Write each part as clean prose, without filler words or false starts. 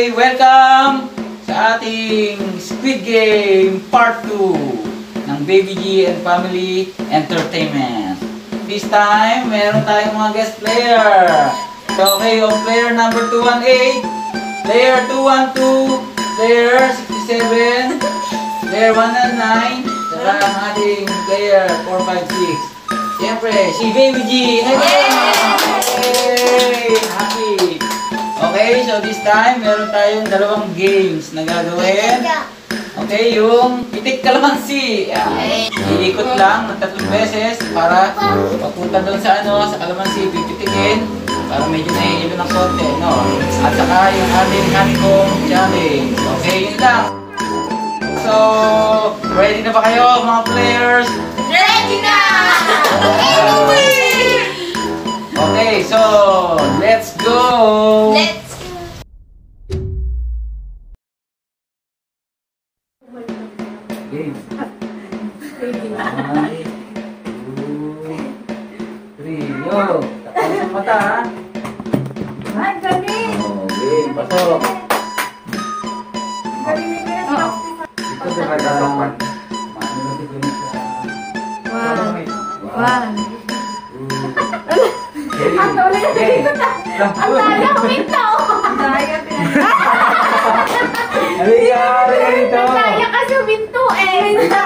Okay, welcome sa ating Squid Game Part 2 ng Baby G and Family Entertainment. This time, meron tayong mga guest player. So, okay, yung player number 218, player 212, player 67, player 109, saka ang ating player 456. Siyempre, si Baby G. Hey! Happy! Okay, so this time, meron tayong dalawang games na gagawin. Okay, yung pitik kalamansi. Iikot lang ng 3 beses para papunta doon sa sa kalamansi, pipitikin para medyo nahihilo ng konti, no? At saka yung ating honeycomb challenge. Okay, yun lang. So, ready na ba kayo mga players? Ready na! Okay, so let's go! Let's Okay. 1, 2, 3, yo! Takas ang mata, ha? Ay, galing! Okay, pasok! Galing na. Ito ba katasapan? Maano na si Kunin sa... 1. Ang tuloy na dito na! Ang daya kuminto! Ang daya Halika dito! Ang daya kasi uminto eh! Ito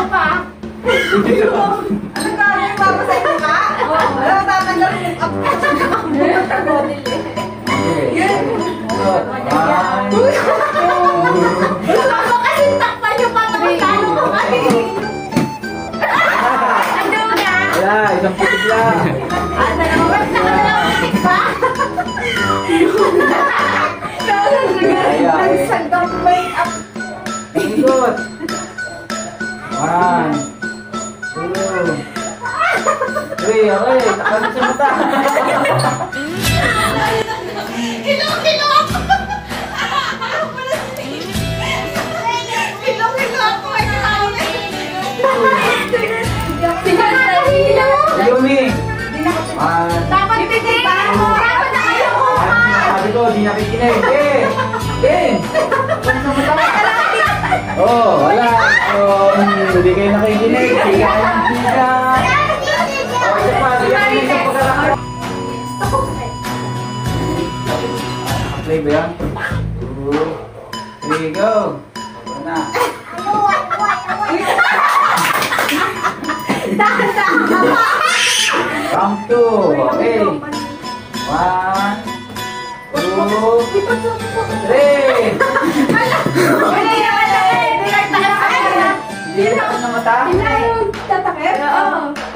pa! Ano ka? May papasay ka? Oo! Wala tatanggal yung up! Ako kasi takpan yung patakalo ko kasi! Ano na? Wala, isang putik lang! Ikot! 1, 2, 3, okay, takan sa mata! Kilong! Ako ay Yumi! 1, dapat titig! Dapat na kayo ko! sabi ko, di nakikinig! Ken! Oh, wala! Hindi kayo nakikinig! Sige kayo ng sika! Oh, isa pa! Di nakikinig sa pagkakakar! Play ba yan? 2, 3, go! Wala na! Round 2! Okay! 1, 2, 3! Hindi na ako ng mata?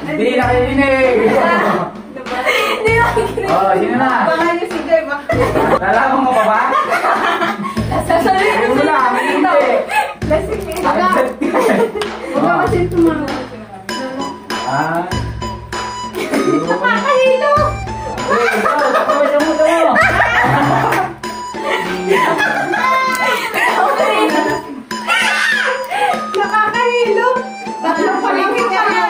Hindi nakikinig! Oh, sino na? Lalaman mo pa ba? Ayaw mo lang, hindi! Nakakahilo! Okay, go! Tapos yung muto mo! Nakakahilo! Tatlong paligid ka na!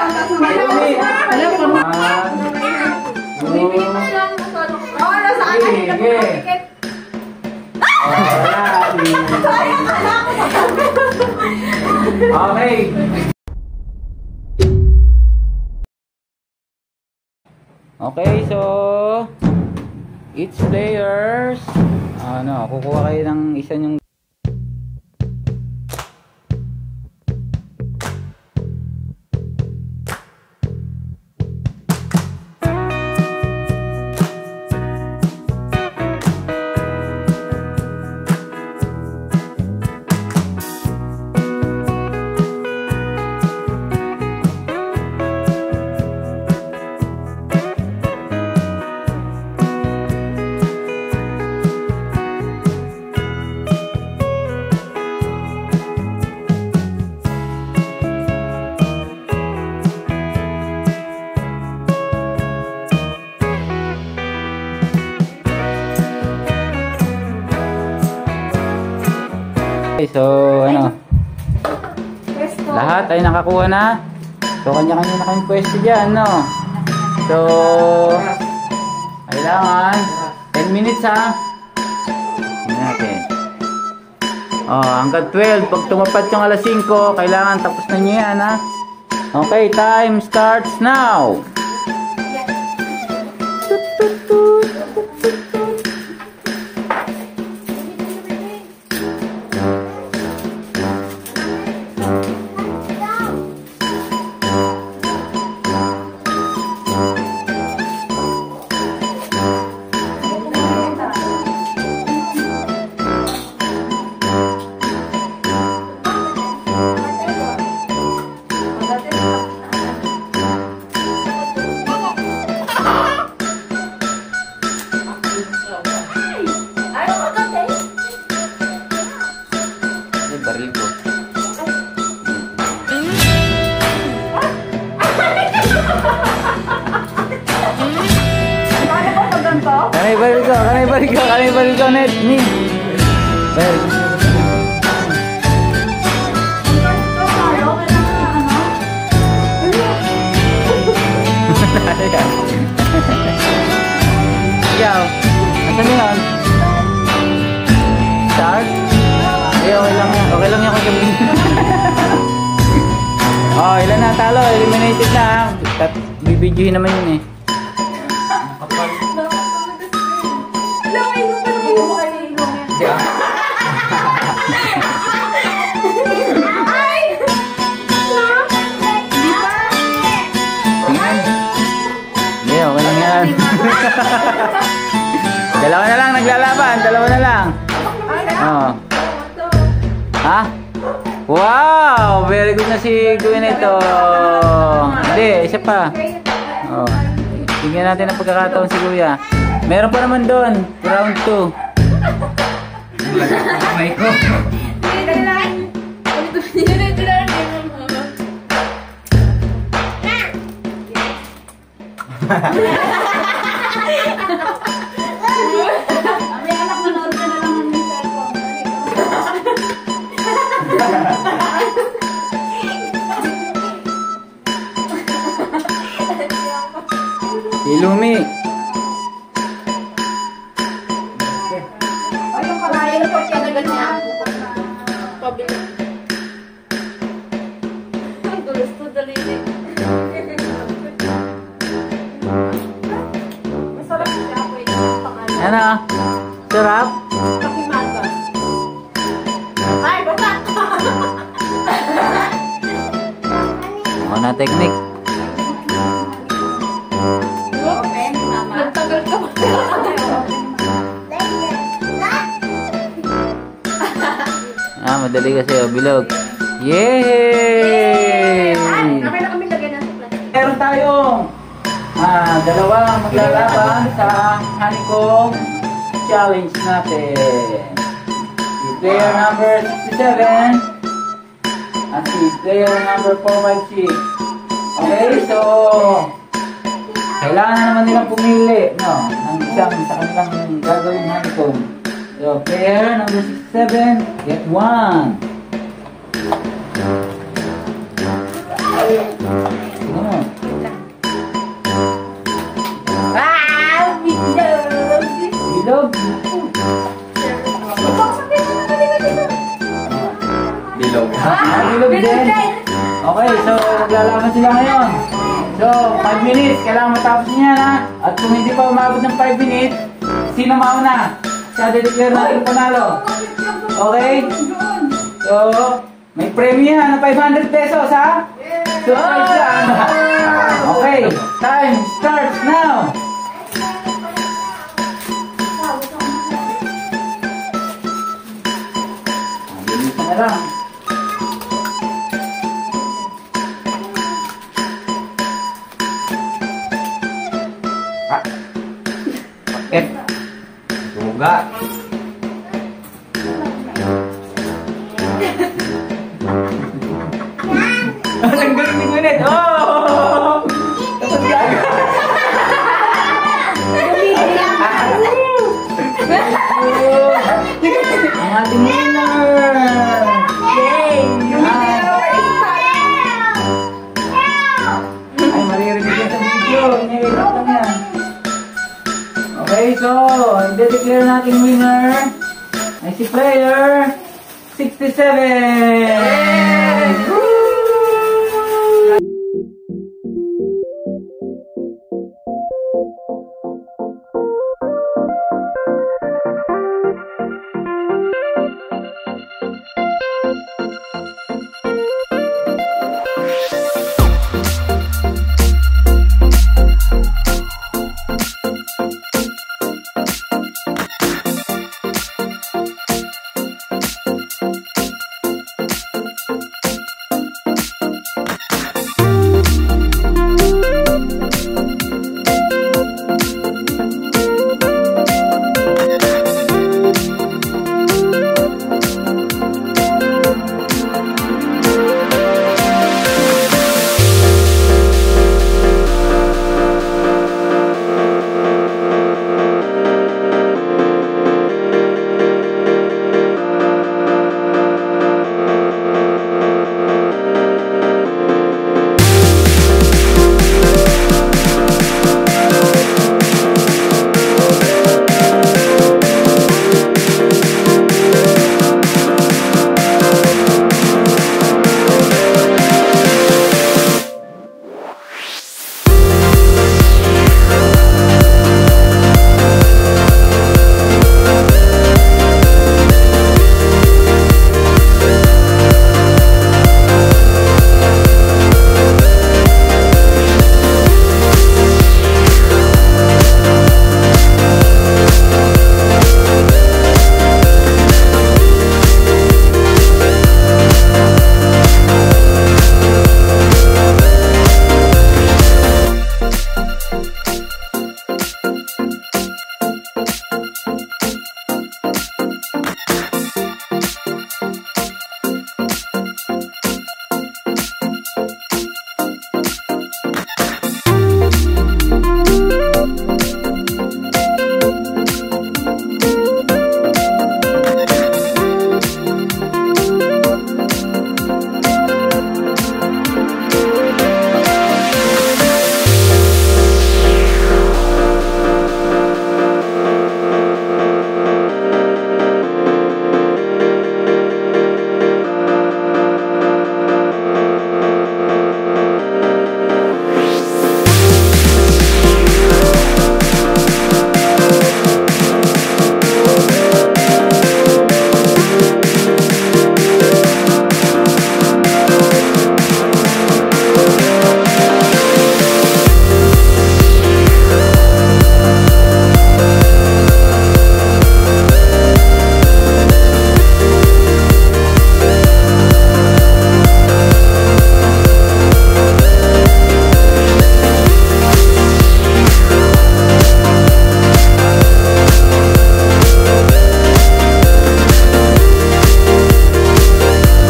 Okay. Okay, so each players kukuha kayo ng isa yung okay, so lahat ay nakakuha na. So kanya-kanya na kayong pwesto dyan, no? So kailangan 10 minutes ha. Tingnan natin. Oh, hanggang 12. Pag tumapat yung alas 5, kailangan tapos na nyo yan, ha? Okay, time starts now. Ay, baril ko. Kanay baril ko, net. Ni. Baril. Ikaw, asan yun? Start? Okay lang yan. Okay lang yan kung gabi. Oh, ilan na talo? Eliminated na. Bibidyohin naman yun eh. Kapal. Hindi, okay lang yan. Dalawa na lang naglalaban. Dalawa na lang. Oh. Ha? Wow! Very good na si Gwyneth. Hindi, isa pa. Oh. Tingnan natin ang pagkakataon si Kuya. Meron pa naman doon. Round 2. May ko. Ilumi. Yung karayan ko siya na ganyan. Pabili. Ang gulos to dalili. Masarap siya ako yung pangalan. Ano? Sarap? Kakimaga. Ay, baba! Ako na technique. Nagtagal ka ba? Madali kasi bilog. Yay! Nakay na kami lagay ng suplat. Meron tayong dalawang maglalaban sa honeycomb challenge natin. Si player number 67 at si player number 456. Okay, so kailangan na naman nilang pumili, no, ng isang sa kanilang gagawin honeycomb. So, player number 67, get 1. Ano? Bilog! Bilog? Bilog. Bilog din. Okay, so maglalaban sila ngayon. So, 5 minutes, kailangan matapos niya na. At kung hindi pa umabot ng 5 minutes, sino mauna? Siya de-declare natin panalo. Okay? So, may premium na 500 pesos, ha? Surprise lang. Okay, time starts now. Bilis na lang. Pakit. Suga. Ang galing ni Gwyneth. Oh! Tapos lang. Ang ating winner! Yay! Ay, maririnig yan sa video. Inililap lang yan. Okay, so, i-declare natin winner ay si player 67! Woo!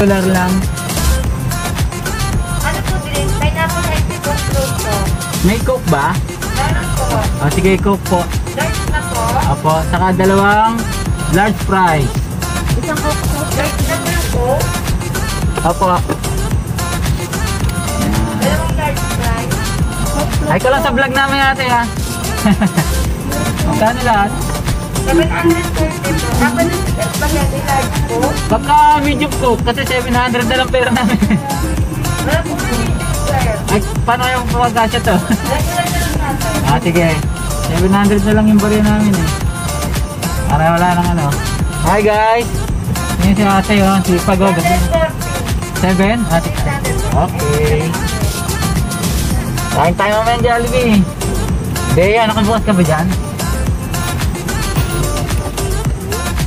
$1 lang. Ano po drink? Pineapple ice tea po, fruit po. May Coke ba? Meron po. O sige, Coke po. Large na po. Opo, saka 2 large fries. Isang coke po. Large na po yung coke. Opo. Dalawang large fries. Ay ko lang sa vlog namin ate ha. Magkano lahat? 730 po. Apat na spaghetti large po. Baka medium Coke kasi 700 na lang pera namin. Wala po kami square. Ay, paano yung pagkasya to? Regular na lang natin. Sige. 700 na lang yung barya namin eh. Para wala nang ano. Hi guys! Ngayon si ate yun. Si Pagod. 7? 740. Ate. Okay. Kain tayo mamaya ng Jollibee. Bea, nakabukas ka ba dyan?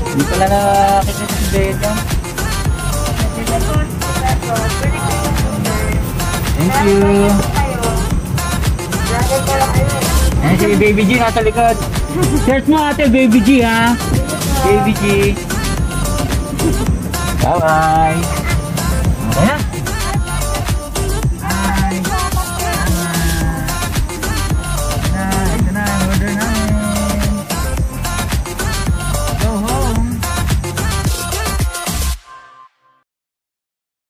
Hindi pala nakakita si Bea dyan. Thank you. Ayan si Baby G nasa likod. Search mo ate, Baby G ha. Baby G. Bye bye.